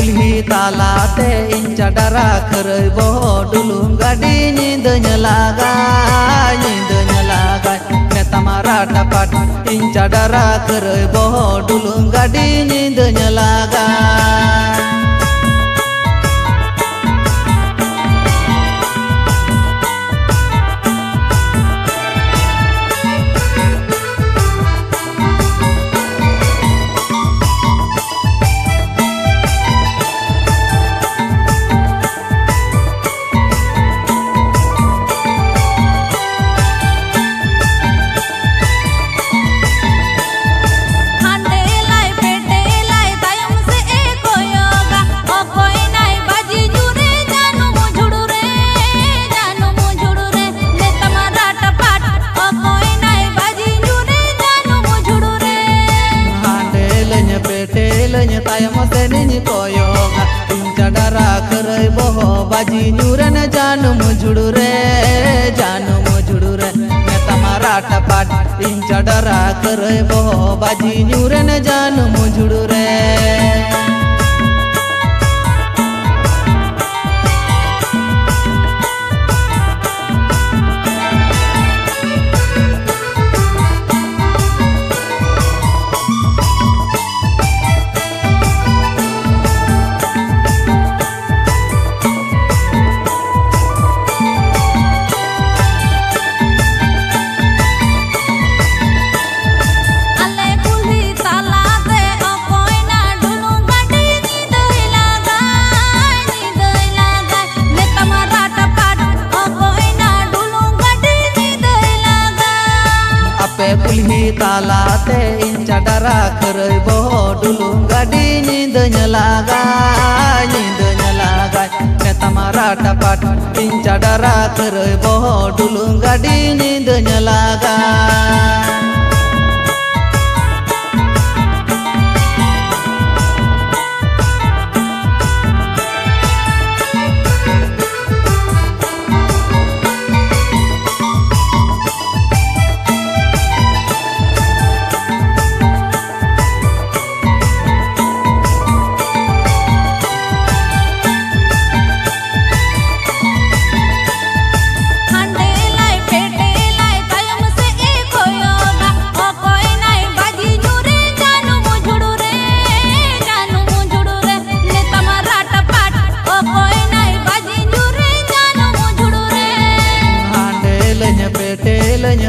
कुल्ही तालाते इन चडरा खरई बहो डुलुम गाड़ी नींद लागा मैं तमारा टपट इन चडरा खरई बहो डुलुम गाड़ी नींद लागा tayam seni koyoga inca dara kerai boho baji nyuran janu mujudure meta marata pat inca dara kerai boho baji nyuran janu mujudure कुल्ही तालाते इन चडरा खरई बहो डुलुम गाड़ी नींद लागा मैं तमारा टपट इन चडरा खरई बहो डुलुम गाड़ी नींद लागा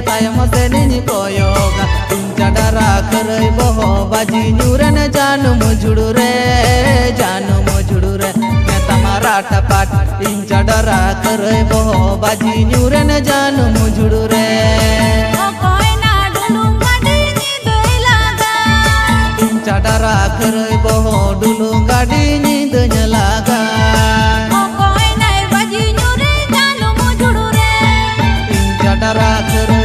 tayam seni koyoga inca dara kerai boho baji nyuran janu mujudure meta marata pat inca dara kerai boho baji nyuran janu mujudure inca dara kerai boho dulung gadi नींद लागा inca dara kerai